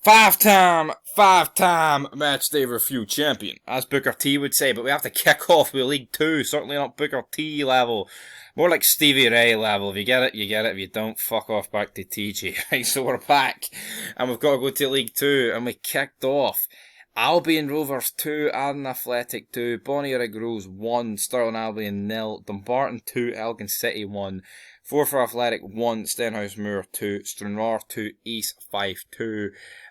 Five-time matchday review champion, as Booker T would say, but we have to kick off with League 2, certainly not Booker T level, more like Stevie Ray level. If you get it, you get it. If you don't, fuck off back to TG. Right, so we're back, and we've got to go to League 2, and we kicked off. Albion Rovers 2, Arden Athletic 2, Bonnie Rig Rose 1, Stirling Albion 0, Dumbarton 2, Elgin City 1, Forfar Athletic 1, Stenhouse Moor 2, Stranraer 2, East 5-2.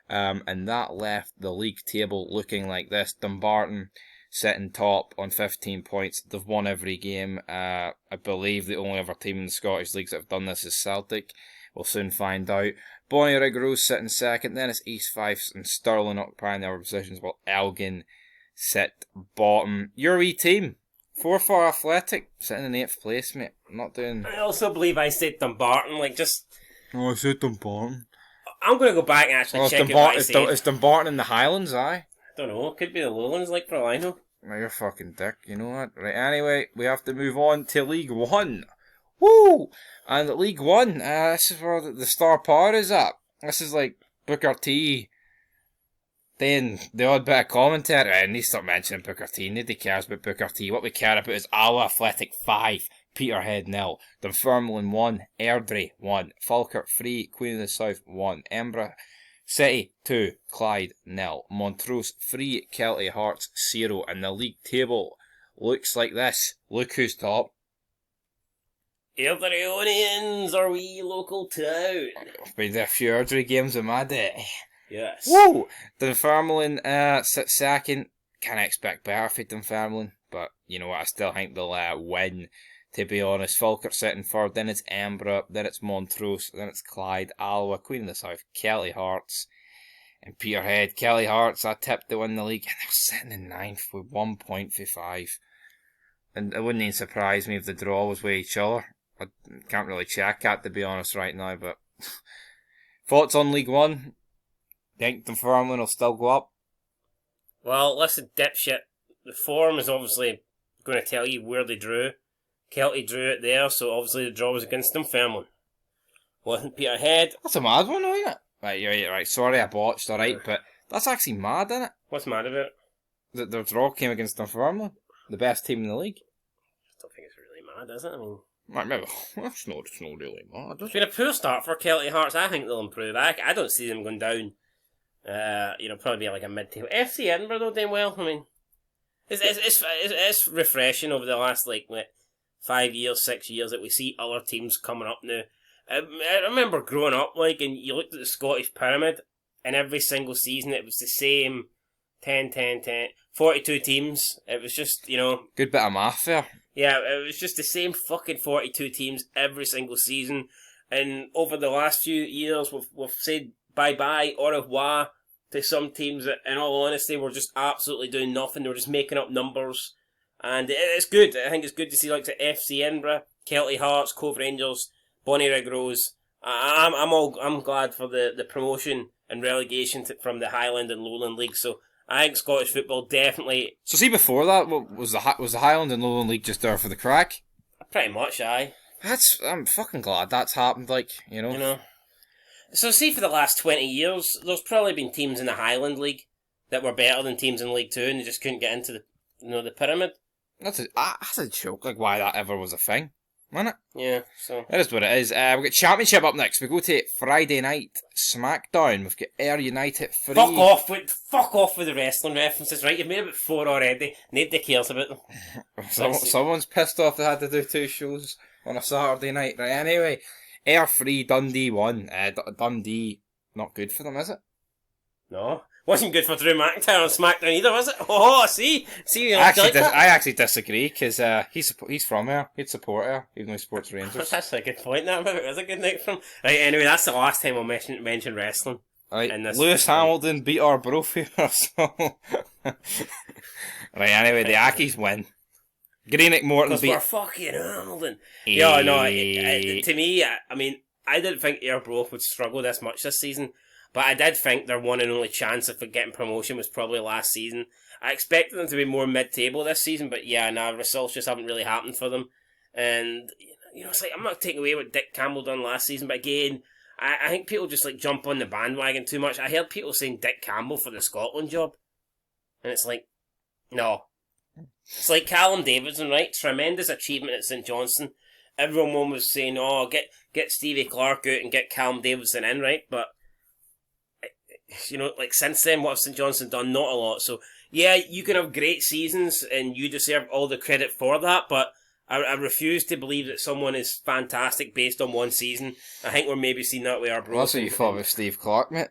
And that left the league table looking like this. Dumbarton sitting top on 15 points. They've won every game. I believe the only other team in the Scottish leagues that have done this is Celtic. We'll soon find out. Bonnie Rig Rose sitting second. Then it's East 5 and Stirling occupying the other positions, while Elgin sit bottom. Your wee team, Forfar Athletic, sitting in 8th place, mate. I'm not doing... I also believe I said Dumbarton, Oh, I said Dumbarton. I'm going to go back and actually check what I said. It's Dumbarton in the Highlands, aye? I don't know, it could be the Lowlands, for all I know. Well, you're fucking dick, you know what? Right, anyway, we have to move on to League 1. Woo! And League 1, this is where the star power is at. This is like Booker T. Then the odd bit of commentary. I need to stop mentioning Booker T. Nobody cares about Booker T. What we care about is Alloa Athletic 5, Peterhead 0, Dunfermline 1, Airdrie 1, Falkirk 3, Queen of the South 1, Edinburgh City 2, Clyde 0, Montrose 3, Kelty Hearts 0, and the league table looks like this. Look who's top. Airdrieonians, our wee local town. Been there a few Airdrie games in my day. Yes. Woo! Dunfermline sits second. Can't expect better for Dunfermline, but you know what, I still think they'll win, to be honest. Falkirk sitting third, then it's Edinburgh, then it's Montrose, then it's Clyde, Alloa, Queen of the South, Kelty Hearts, and Peterhead. Kelty Hearts, I tipped to win the league, and they're sitting in 9th with 1 point for 5. And it wouldn't even surprise me if the draw was with each other. I can't really check that, to be honest, right now, but... Thoughts on League 1? Think Dunfermline will still go up? Well, listen, dipshit. The form is obviously going to tell you where they drew. Kelty drew it there, so obviously the draw was against Dunfermline. Wasn't Peterhead. That's a mad one, isn't it? Right, you're right. Sorry I botched, alright, but that's actually mad, isn't it? What's mad about it? Their draw came against Dunfermline, the best team in the league. I don't think it's really mad, is it? I mean... Right, maybe. It's not really mad. It's been a poor start for Kelty Hearts. I think they'll improve. I don't see them going down. Probably be like a mid-table. FC Edinburgh, though, doing well. I mean, it's refreshing over the last, 5 years, 6 years that we see other teams coming up now. I remember growing up, and you looked at the Scottish Pyramid, and every single season it was the same 10, 42 teams. It was just, Good bit of math there. Yeah, it was just the same fucking 42 teams every single season. And over the last few years, we've said bye-bye, au revoir to some teams that, in all honesty, were just absolutely doing nothing. They were just making up numbers. And it's good. I think it's good to see the FC Edinburgh, Kelty Hearts, Cove Rangers, Bonnie Rig Rose. I'm glad for the promotion and relegation from the Highland and Lowland League. So I think Scottish football definitely... So see, before that, was the Highland and Lowland League just there for the crack? Pretty much, aye. I'm fucking glad that's happened, So see, for the last 20 years, there's probably been teams in the Highland League that were better than teams in League 2 and they just couldn't get into the pyramid. That's a joke, why that ever was a thing. Isn't it? Yeah, so... That is what it is. We've got Championship up next. We go to Friday night SmackDown. We've got Ayr United 3. Fuck off with the wrestling references, right? You've made about 4 already. Nobody cares about them. Someone's pissed off they had to do 2 shows on a Saturday night. Right, anyway. Ayr 3, Dundee 1. Dundee, not good for them, is it? No. Wasn't good for Drew McIntyre on SmackDown either, was it? Oh, see? I actually disagree, because he's from here. He'd support her, even though he supports Rangers. That's a good point, that. It was a good night from... Right, anyway, that's the last time we'll mention wrestling. Right, Lewis Hamilton beat our Brophy, so... Right, anyway, the Ackies win. Greenock Morton beat... Because we're fucking Hamilton. Yeah, no, to me, I didn't think Arbroath would struggle this much this season. But I did think their one and only chance of getting promotion was probably last season. I expected them to be more mid-table this season, but results just haven't really happened for them. And, it's I'm not taking away what Dick Campbell done last season, but again, I think people just like jump on the bandwagon too much. I heard people saying Dick Campbell for the Scotland job, and it's like, no. It's like Callum Davidson, right? Tremendous achievement at St Johnstone. Everyone was saying, oh, get Stevie Clark out and get Callum Davidson in, right? But, you know, like since then, what have St Johnstone done? Not a lot. So, yeah, you can have great seasons and you deserve all the credit for that, but I refuse to believe that someone is fantastic based on one season. I think we're maybe seeing that with our bros. That's what you thought with Steve Clark, mate.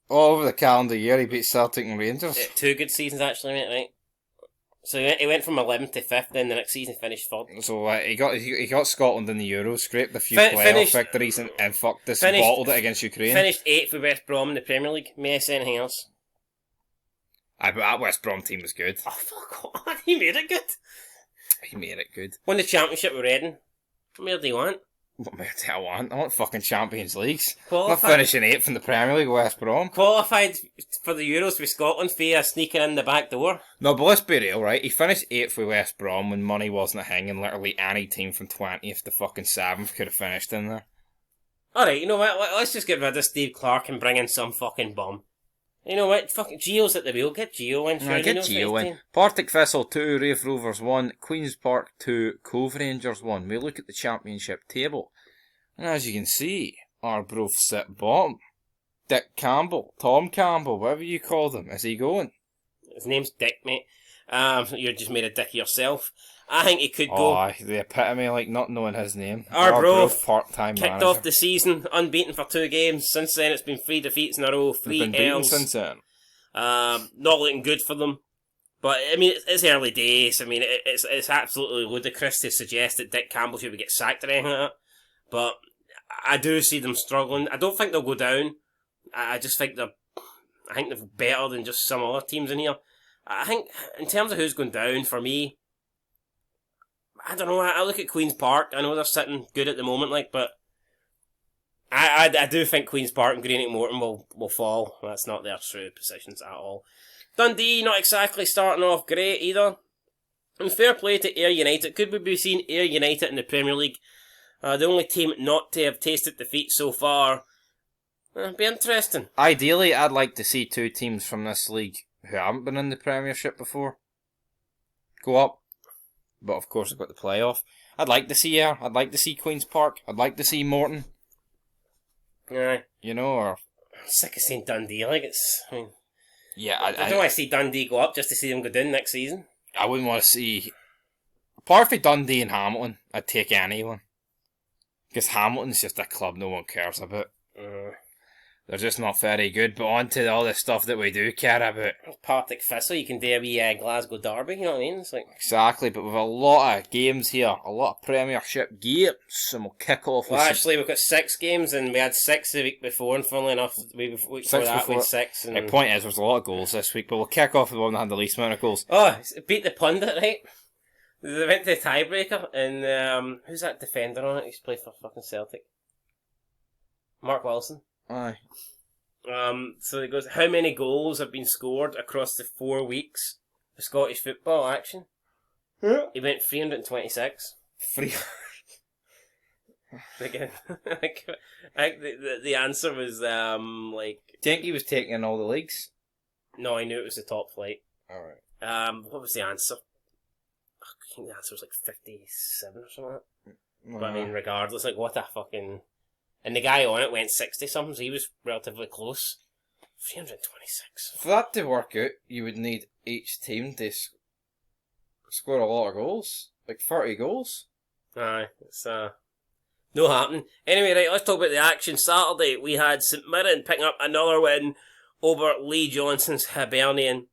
All over the calendar year, he beat Celtic and Rangers. 2 good seasons, actually, mate, right? So he went from 11th to 5th, then the next season finished 3rd. So he got Scotland in the Euros, scraped a few playoff victories and fucked this, bottled it against Ukraine. Finished 8th with West Brom in the Premier League. May I say anything else? But that West Brom team was good. Oh, fuck off. He made it good. He made it good. Won the championship with Reading. What more do you want? What more do I want? I want fucking Champions Leagues. Qualified. Not finishing 8th in the Premier League, West Brom. Qualified for the Euros with Scotland via sneaking in the back door. No, but let's be real, right? He finished 8th with West Brom when money wasn't a thing, and literally any team from 20th to fucking 7th could have finished in there. Alright, you know what? Let's just get rid of Steve Clark and bring in some fucking bum. You know what? Fucking Gio's at the wheel. Get Gio in. Sure, get Gio in. Partick Thistle 2, Raith Rovers 1, Queen's Park 2, Cove Rangers 1. We look at the championship table. And as you can see, Arbroath sit bottom. Dick Campbell, Tom Campbell, whatever you call them, is he going? His name's Dick, mate. You just made a dick of yourself. I think he could go. Oh, the epitome, like not knowing his name. Arbroath part-time kicked manager. off the season unbeaten for 2 games. Since then, it's been 3 defeats in a row, 3 They've been beaten L's. since then. Not looking good for them. But I mean, it's early days. I mean, it's absolutely ludicrous to suggest that Dick Campbell should get sacked or anything like that. But I do see them struggling. I don't think they'll go down. I just think they're better than just some other teams in here. I think in terms of who's going down, for me, I don't know. I look at Queen's Park. I know they're sitting good at the moment, but I do think Queen's Park and Greenock Morton will fall. That's not their true positions at all. Dundee not exactly starting off great either. And fair play to Ayr United. Could we be seeing Ayr United in the Premier League? The only team not to have tasted defeat so far. It'd be interesting. Ideally, I'd like to see 2 teams from this league who haven't been in the Premiership before go up. But of course, I've got the playoff. I'd like to see Ayr. I'd like to see Queen's Park. I'd like to see Morton. Aye. You know, or... I'm sick of seeing Dundee. I mean... Yeah, I don't want to see Dundee go up just to see them go down next season. I wouldn't want to see... Apart from Dundee and Hamilton, I'd take anyone. Because Hamilton's just a club no one cares about. They're just not very good, but on to all the stuff that we do care about. Partick Thistle, you can do a wee Glasgow derby, you know what I mean? It's like... Exactly, but with a lot of games here, a lot of Premiership games, and we'll kick off with... Well, actually, we've got 6 games, and we had 6 the week before, and funnily enough, the week before that, we had 6. And... The point is, there's a lot of goals this week, but we'll kick off with the one that had the least amount of goals. Oh, beat the pundit, right? They went to the tiebreaker, and who's that defender on it? He's played for fucking Celtic. Mark Wilson. Aye. So it goes, how many goals have been scored across the 4 weeks of Scottish football action? He went 326. Again, I think the answer was, Do you think he was taking in all the leagues? No, I knew it was the top flight. Alright. What was the answer? I think the answer was like 57 or something like that. But I mean, regardless, like, what a fucking... And the guy on it went 60-something, so he was relatively close. 326. For that to work out, you would need each team to score a lot of goals. Like 30 goals. Aye, it's no happening. Anyway, right, let's talk about the action. Saturday, we had St Mirren picking up another win over Lee Johnson's Hibernian.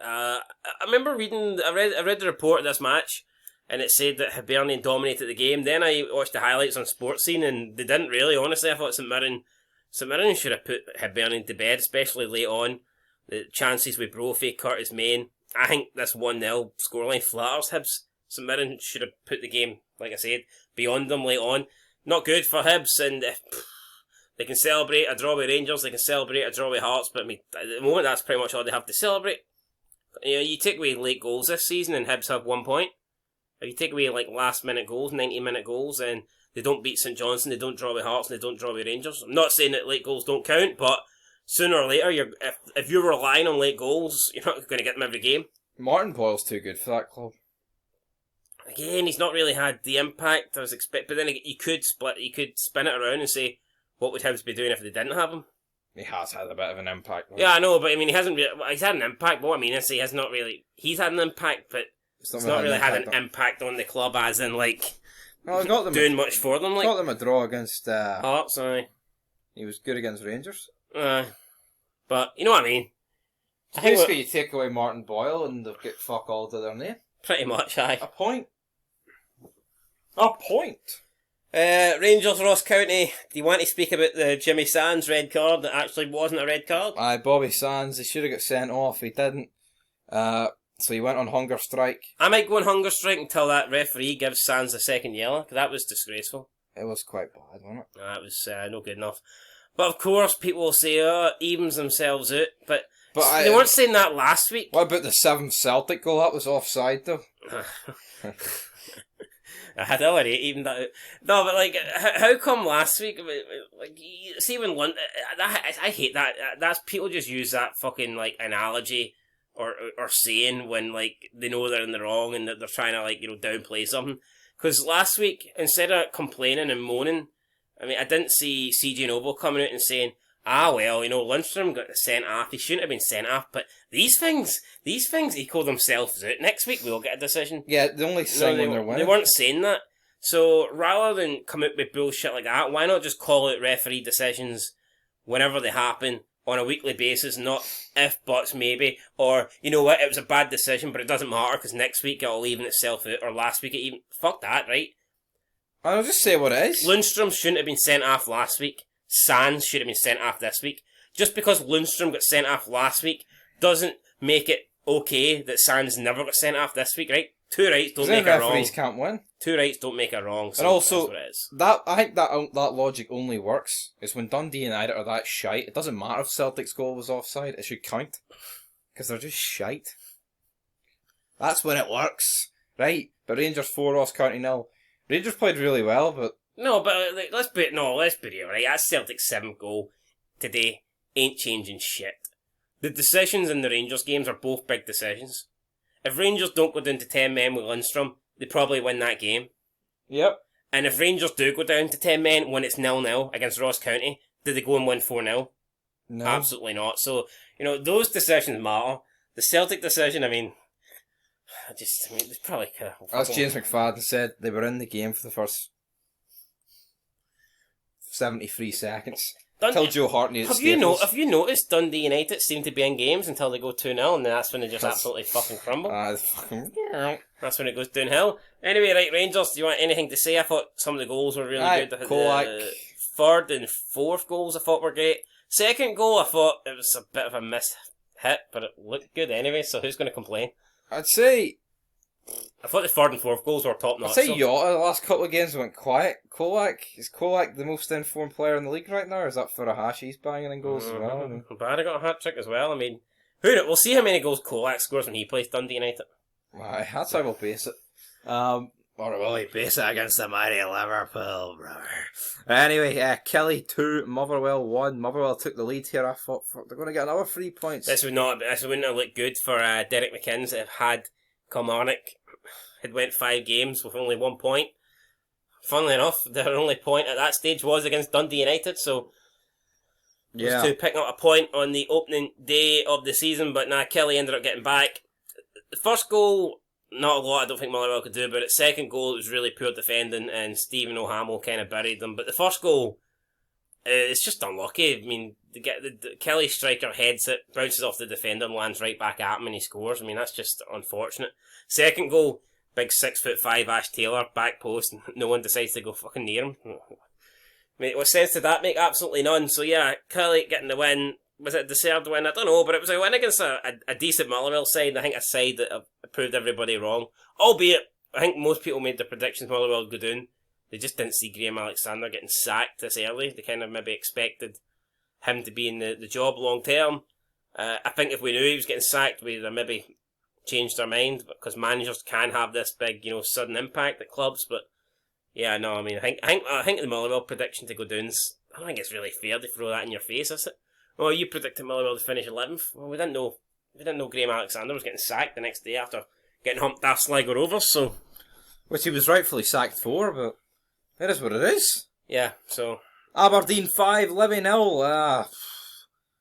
I remember I read the report of this match, and it said that Hibernian dominated the game. Then I watched the highlights on Sports Scene, and they didn't really. Honestly, I thought St Mirren should have put Hibernian to bed, especially late on. The chances with Brophy, Curtis Main. I think this 1-0 scoreline flatters Hibs. St Mirren should have put the game, like I said, beyond them late on. Not good for Hibs, and they can celebrate a draw with Rangers, they can celebrate a draw with Hearts, but I mean, at the moment that's pretty much all they have to celebrate. You know, you take away late goals this season and Hibs have 1 point. If you take away like last minute goals, 90-minute goals, and They don't beat St Johnstone, they don't draw with Hearts, and they don't draw with Rangers. I'm not saying that late goals don't count, but sooner or later, if you're relying on late goals, you're not going to get them every game. Martin Boyle's too good for that club. Again, he's not really had the impact I was expecting. But then you could spin it around and say, what would Hibs be doing if they didn't have him? He has had a bit of an impact. Yeah, I know, but I mean, he's had an impact. But what I mean is, he's had an impact, but it's not really had an impact on the club, as in doing much for them. Got them a draw against Hearts. He was good against Rangers. But you know what I mean. So basically, you take away Martin Boyle and they've got fuck all to their name. Pretty much, aye. A point. A point. Rangers, Ross County. Do you want to speak about the Jimmy Sands red card that actually wasn't a red card? Aye, Bobby Sands. He should have got sent off. He didn't. So he went on hunger strike. I might go on hunger strike until that referee gives Sands a second yellow, because that was disgraceful. It was quite bad, wasn't it? It was no good enough. But of course, people will say, evens themselves out. But they weren't saying that last week. What about the 7th Celtic goal? That was offside, though. I had already evened that out. No, but how come last week? See when London, I hate that. That's people just use that fucking analogy or saying when they know they're in the wrong and that they're trying to downplay something. Because last week, instead of complaining and moaning, I mean, I didn't see CJ Noble coming out and saying, well, Lundstrom got sent off. He shouldn't have been sent off. But these things equal themselves out. Next week we'll get a decision. Yeah, the only thing when they're winning. They weren't saying that. So rather than come out with bullshit like that, why not just call out referee decisions whenever they happen on a weekly basis, not if, buts, maybe, or, you know what, it was a bad decision, but it doesn't matter because next week it'll even itself out, or last week it even... Fuck that, right? I'll just say what it is. Lundstrom shouldn't have been sent off last week. Sands should have been sent off this week. Just because Lundstrom got sent off last week doesn't make it okay that Sands never got sent off this week, right? Two rights don't make a wrong. Referees can't win. Two rights don't make a wrong. So and also, that's what it is. I think that logic only works is when Dundee United are that shite. It doesn't matter if Celtic's goal was offside. It should count because they're just shite. That's when it works, right? But Rangers 4, Ross County 0. Rangers played really well, but no, but let's be real, right? That Celtic 7th goal today ain't changing shit. The decisions in the Rangers games are both big decisions. If Rangers don't go down to 10 men with Lundstrom, they probably win that game. Yep. And if Rangers do go down to 10 men when it's 0-0 against Ross County, do they go and win 4-0? No. Absolutely not. So, those decisions matter. The Celtic decision, it's probably kind of... As James McFadden said, they were in the game for the first 73 seconds. Until Joe Hart needed Have you noticed Dundee United seem to be in games until they go 2-0 and then that's when they just absolutely fucking crumble? That's when it goes downhill. Anyway, right, Rangers, do you want anything to say? I thought some of the goals were really good. The third and fourth goals I thought were great. Second goal I thought it was a bit of a missed hit, but it looked good anyway, so who's going to complain? I'd say... I thought the third and fourth goals were top notch. I'd say Jota, the last couple of games went quiet. Is Kolak the most informed player in the league right now, or is that Furuhashi? He's banging in goals as well? Barry got a hat-trick as well. We'll see how many goals Kolak scores when he plays Dundee United. Aye, that's how we'll base it. Or will he base it against the mighty Liverpool, brother? Anyway, Kelly 2, Motherwell 1. Motherwell took the lead here. I thought they're going to get another 3 points. This wouldn't have looked good for Derek McInnes if had Kilmarnock had went 5 games with only 1 point. Funnily enough, their only point at that stage was against Dundee United, so was to pick up a point on the opening day of the season, but Kelly ended up getting back. The first goal, not a lot I don't think Motherwell could do, but at second goal it was really poor defending and Stephen O'Hamill kind of buried them. But the first goal, it's just unlucky. The Kelly striker heads it, bounces off the defender and lands right back at him and he scores. That's just unfortunate. Second goal, big 6'5" Ash Taylor, back post, and no one decides to go fucking near him. What sense did that make? Absolutely none. So yeah, Kelly getting the win. Was it a deserved win? I don't know, but it was a win against a decent Motherwell side. I think a side that proved everybody wrong. Albeit, I think most people made the predictions Motherwell would go down. They just didn't see Graham Alexander getting sacked this early. They kind of maybe expected him to be in the job long term. I think if we knew he was getting sacked, we'd have maybe changed our mind, because managers can have this big, sudden impact at clubs, but Yeah, no, I mean, I think the Motherwell prediction to go down's, I don't think it's really fair to throw that in your face, is it? Oh, you predicted Motherwell to finish 11th. Well, we didn't know. We didn't know Graham Alexander was getting sacked the next day after getting humped off Sligo Rovers. So, which he was rightfully sacked for, but it is what it is. Yeah. So Aberdeen 5, Livy 0.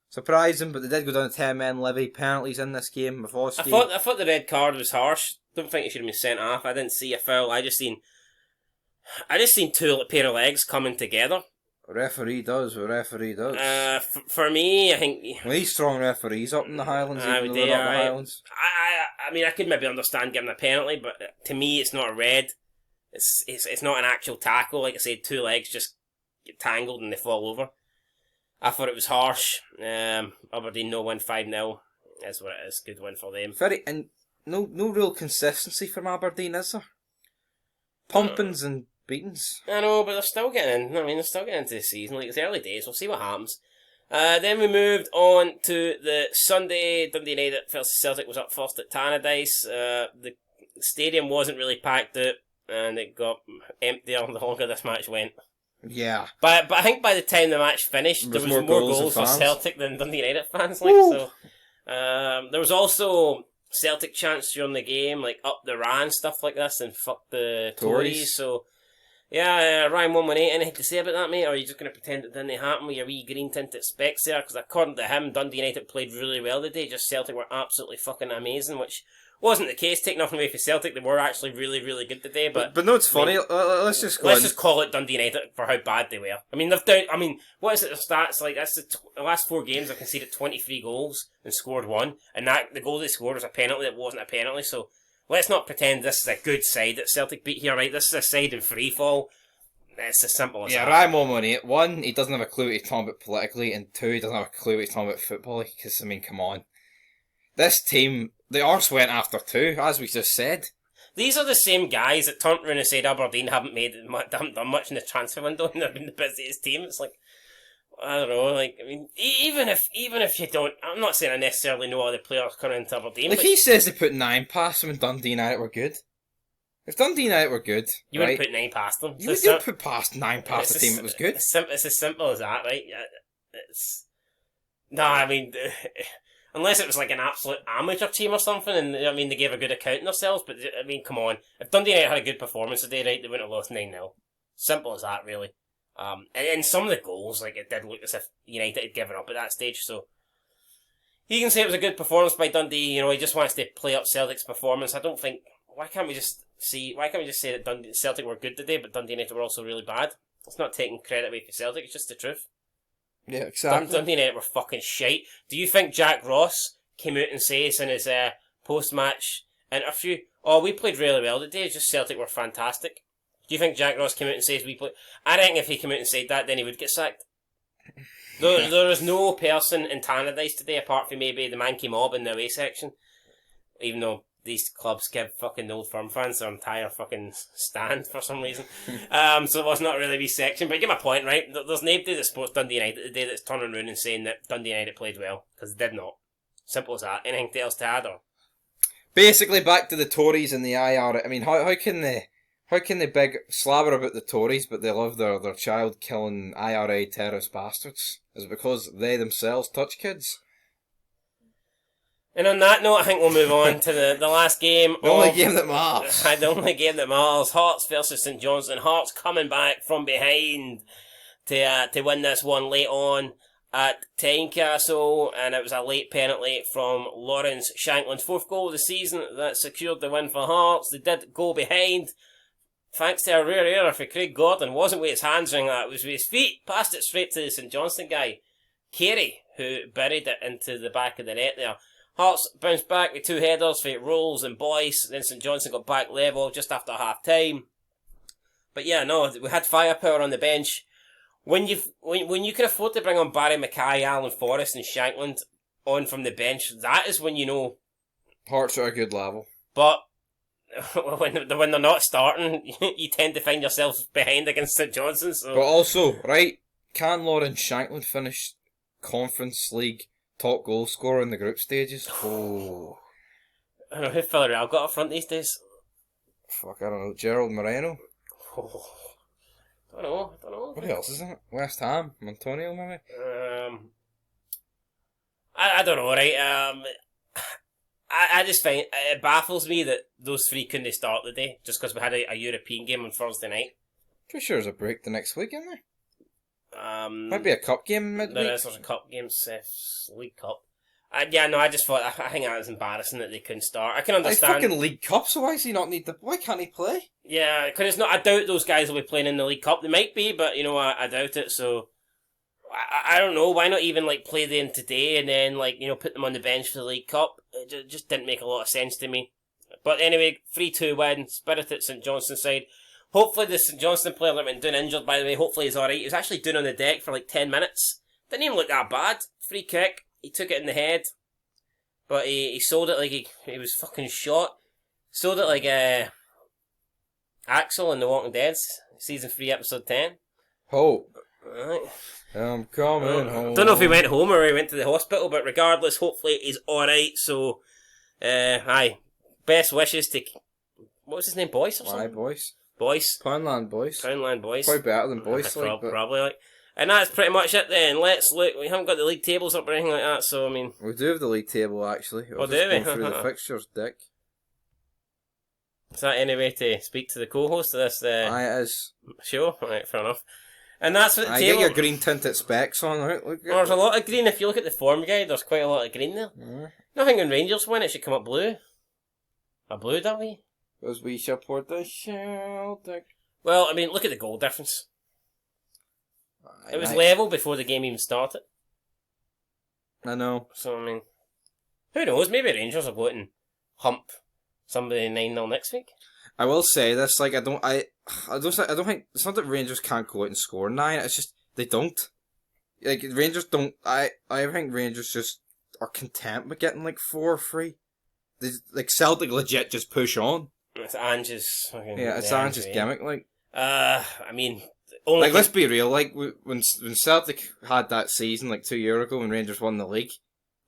Surprising, but they did go down to 10-men. Livy penalties in this game. I thought the red card was harsh. Don't think it should have been sent off. I didn't see a foul. I just seen two pair of legs coming together. Referee does what referee does. For me, I think well, these strong referees up in the Highlands, even though they're not the Highlands. I mean, I could maybe understand giving a penalty, but to me, it's not a red. It's not an actual tackle. Like I said, two legs just get tangled and they fall over. I thought it was harsh. Aberdeen no win 5-0. That's what it is. Good win for them. And no real consistency from Aberdeen, is there? Pumpings and beatings. I know, but they're still getting in. I mean, they're still getting into the season. Like, it's early days. We'll see what happens. Then we moved on to the Sunday. Dundee United versus Celtic was up first at Tannadice. The stadium wasn't really packed out, and it got emptier the longer this match went. Yeah. But I think by the time the match finished, there was more goals for Celtic than Dundee United fans. So. There was also Celtic chants during the game, like up the Ran, stuff like this, and fuck the Tories. So, yeah, Ryan 118, anything to say about that, mate? Or are you just going to pretend it didn't happen with your wee green tinted specs there? Because according to him, Dundee United played really well today, just Celtic were absolutely fucking amazing, which wasn't the case. Take nothing away from Celtic, they were actually really, really good today. But no, it's funny. Let's just call it Dundee United for how bad they were. I mean, what is it? The stats like that's the last 4 games they've conceded 23 goals and scored 1, and that the goal they scored was a penalty that wasn't a penalty. So let's not pretend this is a good side that Celtic beat here, right? This is a side in free fall. It's as simple as that. Ryan Momoney, 1, he doesn't have a clue what he's talking about politically, and 2, he doesn't have a clue what he's talking about football. Because I mean, come on, this team. The arse went after 2, as we just said. These are the same guys that turned around and said Aberdeen haven't done much in the transfer window and they've been the busiest team. It's like, I don't know, like, I mean, even if you don't, I'm not saying I necessarily know all the players coming into Aberdeen. Like, he says they put 9 past them and Dundee United were good. If Dundee United were good, you wouldn't put 9 past them. You would put past 9 past the team that was good. It's as simple as that, right? I mean... Unless it was like an absolute amateur team or something, and I mean, they gave a good account of themselves, but I mean, come on. If Dundee United had a good performance today, right, they wouldn't have lost 9-0. Simple as that, really. And some of the goals, like, it did look as if United had given up at that stage, so. You can say it was a good performance by Dundee, you know, he just wants to play up Celtic's performance. I don't think, why can't we just say that Celtic were good today, but Dundee United were also really bad? It's not taking credit away from Celtic, it's just the truth. Yeah, exactly. Dundee United were fucking shite. Do you think Jack Ross came out and says in his post-match interview, "Oh, we played really well today, it's just Celtic were fantastic"? Do you think Jack Ross came out and says we played... I think if he came out and said that, then he would get sacked. There is no person in Tannadice today, apart from maybe the Mankey Mob in the away section, even though these clubs give fucking Old Firm fans their entire fucking stand for some reason. So it was not really a wee section, but you get my point, right? There's nobody that supports Dundee United today that's turning around and saying that Dundee United played well, because they did not. Simple as that. Anything else to add, or? Basically, back to the Tories and the IR. I mean, how can they big slabber about the Tories, but they love their child-killing IRA terrorist bastards? Is it because they themselves touch kids? And on that note, I think we'll move on to the last game. The only game that matters. The only game that matters. Hearts versus St Johnstone. Hearts coming back from behind to win this one late on at Tynecastle, and it was a late penalty from Lawrence Shankland's 4th goal of the season that secured the win for Hearts. They did go behind, thanks to a rare error for Craig Gordon. Wasn't with his hands ring that, it was with his feet. Passed it straight to the St Johnstone guy, Carey, who buried it into the back of the net there. Hearts bounced back with 2 headers for Rolls and Boyce. Then St Johnstone got back level just after half time. But yeah, no, we had firepower on the bench. When you can afford to bring on Barry Mackay, Alan Forrest, and Shankland on from the bench, that is when you know Hearts are a good level. But when they're not starting, you tend to find yourself behind against St Johnstone. So. But also, right, can Lawrence Shankland finish Conference League top goal scorer in the group stages? Oh. I don't know who Villarreal got up front these days. Fuck, I don't know. Gerald Moreno? Oh, I don't know. What else is in it? West Ham, Antonio, maybe. I don't know, right? I just find it baffles me that those three couldn't start the day just because we had a European game on Thursday night. Pretty sure there's a break the next week, isn't there? Might be There a cup game midweek. is a cup game, League Cup. I just thought I think that was embarrassing that they couldn't start. I can understand. It's fucking League Cup, so why does he not need the? Why can't he play? Yeah, because it's not. I doubt those guys will be playing in the League Cup. They might be, but I doubt it. So I don't know. Why not even play them today and then put them on the bench for the League Cup? It just didn't make a lot of sense to me. But anyway, 3-2 win. Spirit at St Johnstone side. Hopefully the St Johnstone player that went down injured, by the way, hopefully he's alright. He was actually down on the deck for 10 minutes. Didn't even look that bad. Free kick. He took it in the head. But he sold it like he was fucking shot. Sold it like Axel in The Walking Dead, season 3, episode 10. Hope. Right. I'm coming home. Don't know if he went home or he went to the hospital, but regardless, hopefully he's alright. So, aye. Best wishes to... What was his name? Boyce or something? Why, boys? Boyce. Poundland Boys. Poundland Boyce. Probably better than Boyce, but... Probably. And that's pretty much it then. Let's look. We haven't got the league tables up or anything like that, so I mean... We do have the league table, actually. Oh, do we? Going through the fixtures, Dick. Is that any way to speak to the co-host of this Aye, it is. show? Right, fair enough. And that's what the I table... get your green tinted specs on, right? Look Well, there's a lot of green. If you look at the form guide, there's quite a lot of green there. I think when Rangers win, it should come up blue. A blue, don't we? Because we support the Celtic. Well, I mean, look at the goal difference. It was level before the game even started. I know. So, I mean, who knows? Maybe Rangers will go out and hump somebody 9-0 next week. I will say this, I don't think, it's not that Rangers can't go out and score 9, it's just, they don't. Rangers don't, I think Rangers just are content with getting 4 or 3. Celtic legit just push on. It's Ange's fucking... Yeah, it's Ange's gimmick, I mean... Only let's be real, when Celtic had that season, 2 years ago, when Rangers won the league,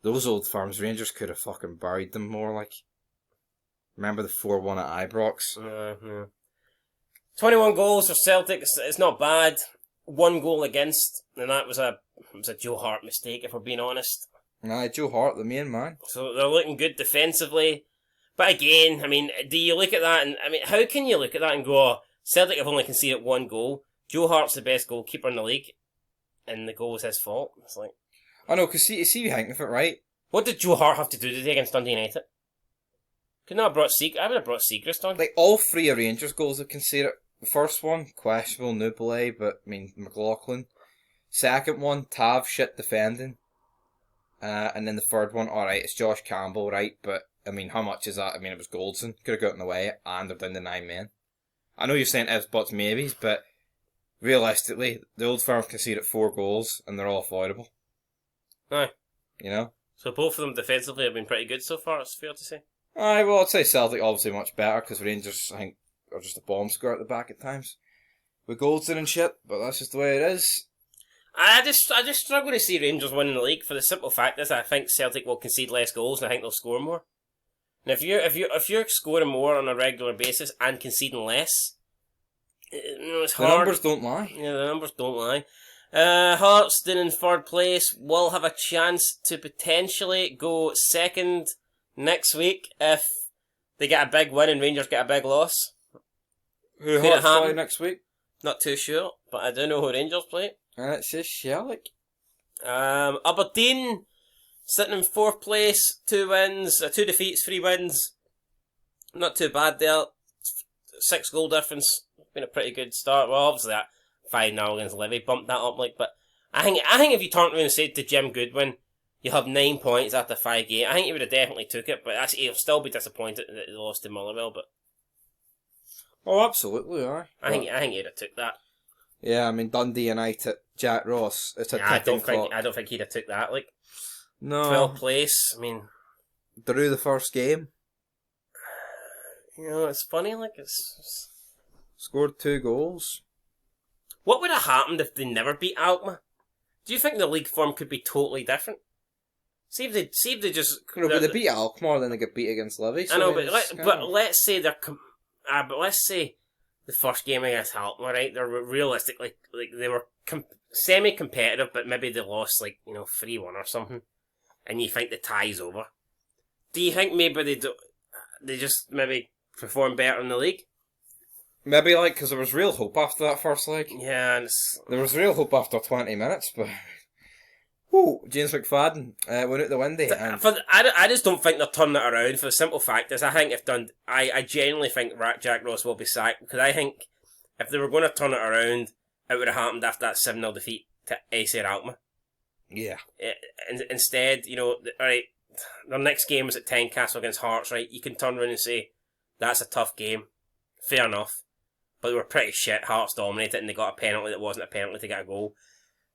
those old firms, Rangers could have fucking buried them more, Remember the 4-1 at Ibrox? Yeah. 21 goals for Celtic, it's not bad. 1 goal against, and that was a Joe Hart mistake, if we're being honest. Nah, Joe Hart, the main man. So they're looking good defensively. But again, I mean, do you look at that, and I mean, how can you look at that and go, oh, Celtic have only conceded 1 goal, Joe Hart's the best goalkeeper in the league, and the goal was his fault? It's I know, because see behind of it, right? What did Joe Hart have to do today against Dundee United? Couldn't have brought I would have brought Seacrest on. All 3 Rangers goals have conceded. The first one, questionable, Nubile, but, McLaughlin. Second one, Tav, shit defending. And then the third one, alright, it's Josh Campbell, right, but, how much is that? It was Goldson. Could have gotten away, and they're down to 9 men. I know you're saying ifs, buts, maybes, but realistically, the Old Firm conceded 4 goals, and they're all avoidable. Aye. So both of them defensively have been pretty good so far, it's fair to say. Aye, well, I'd say Celtic obviously much better, because Rangers, I think, are just a bomb square at the back at times. With Goldson and shit, but that's just the way it is. I just struggle to see Rangers winning the league for the simple fact is I think Celtic will concede less goals and I think they'll score more. And if you're scoring more on a regular basis and conceding less, it's hard. The numbers don't lie. Yeah, the numbers don't lie. Hearts still in 3rd place will have a chance to potentially go 2nd next week if they get a big win and Rangers get a big loss. Who Hearts play next week? Not too sure, but I do know who Rangers play. And it says Celtic. Aberdeen sitting in 4th place, 2 wins, 2 defeats, 3 wins. Not too bad there. 6 goal difference. Been a pretty good start. Well, obviously that 5-0 against Levy bumped that up, but I think if you turned around and said to Jim Goodwin, you have 9 points after 5 games, I think he would have definitely took it, but he'll still be disappointed that they lost to Motherwell, but... Oh, absolutely, aye. I think he'd have took that. Yeah, Dundee United, Jack Ross, it's a ticking clock. I don't think he'd have took that, No. 12th place, Drew the first game. It's funny, it's... Scored 2 goals. What would have happened if they never beat Alkmaar? Do you think the league form could be totally different? See if they just... But they beat Alkmaar, then they get beat against Levy. So I know, but let's say they're... but let's say the first game against Halton, right? They're realistically, like, they were semi-competitive, but maybe they lost, 3-1 or something. And you think the tie's over. Do you think maybe they just maybe perform better in the league? Maybe, because there was real hope after that first leg. Yeah, and there was real hope after 20 minutes, but... Whoa, James McFadden went out the windy. I just don't think they're turning it around for the simple fact is I think I genuinely think Jack Ross will be sacked because I think if they were going to turn it around, it would have happened after that 7-0 defeat to AC Alkmaar. Yeah. Instead, alright, their next game was at Tynecastle against Hearts, right? You can turn around and say, that's a tough game. Fair enough. But they were pretty shit. Hearts dominated and they got a penalty that wasn't a penalty to get a goal.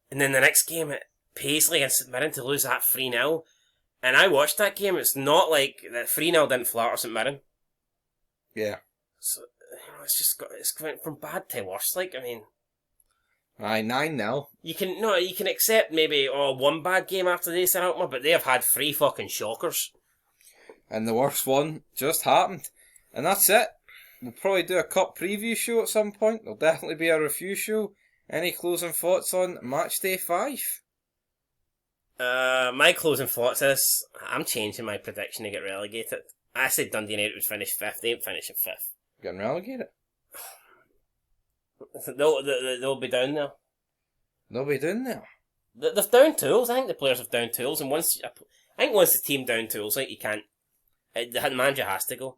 And then the next game at Paisley against St Mirren to lose that 3-0. And I watched that game. It's not like that 3-0 didn't flatter St Mirren. Yeah. So, it's going from bad to worse. Aye, 9-0. You can accept maybe one bad game after this and Alkmaar, but they have had 3 fucking shockers. And the worst one just happened. And that's it. We'll probably do a cup preview show at some point. There'll definitely be a review show. Any closing thoughts on match day 5? My closing thoughts is I'm changing my prediction to get relegated. I said Dundee United would finish 5th. They ain't finishing 5th. Getting relegated? They'll be down there. They'll be down there. They've down tools. I think the players have down tools, and once the team down tools, you can't. The manager has to go.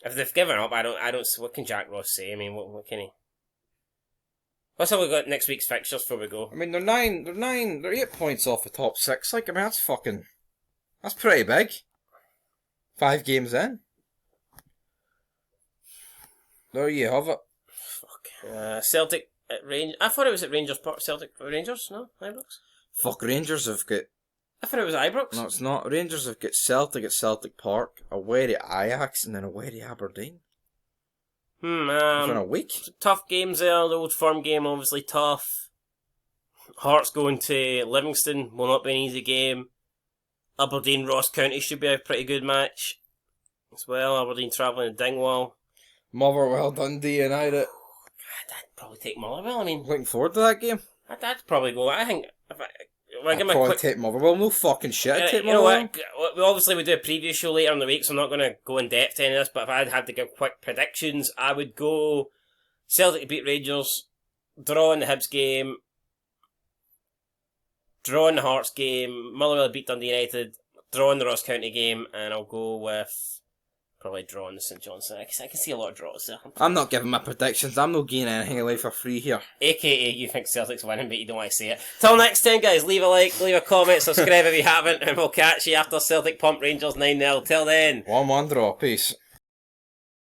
If they've given up, I don't. What can Jack Ross say? I mean, what can he? What's all we got next week's fixtures before we go? I mean, they're 8 points off the top 6. That's pretty big. 5 games in. There you have it. Fuck. Celtic at Rangers. I thought it was at Rangers Park. Celtic Rangers? No, Ibrox. Fuck, Rangers have got... I thought it was Ibrox. No, it's not. Rangers have got Celtic at Celtic Park, away to Ajax, and then away to Aberdeen. Within a week. Tough games there. The Old Firm game, obviously tough. Hearts going to Livingston will not be an easy game. Aberdeen Ross County should be a pretty good match as well. Aberdeen travelling to Dingwall. Motherwell, Dundee United. I'd probably take Motherwell. I mean, looking forward to that game. I'd probably go. I think if I'd probably take Motherwell. No fucking shit. I'd take Motherwell. Obviously, we do a preview show later in the week, so I'm not going to go in depth to any of this. But if I had to give quick predictions, I would go Celtic to beat Rangers, draw in the Hibs game, draw in the Hearts game, Motherwell beat Dundee United, draw in the Ross County game, and I'll go with probably draw in the St Johnstone. I can see a lot of draws there. I'm not giving my predictions. I'm not gaining anything away for free here. AKA, you think Celtic's winning, but you don't want to say it. Till next time, guys, leave a like, leave a comment, subscribe if you haven't, and we'll catch you after Celtic pump Rangers 9-0. Till then. 1-1 draw. Peace.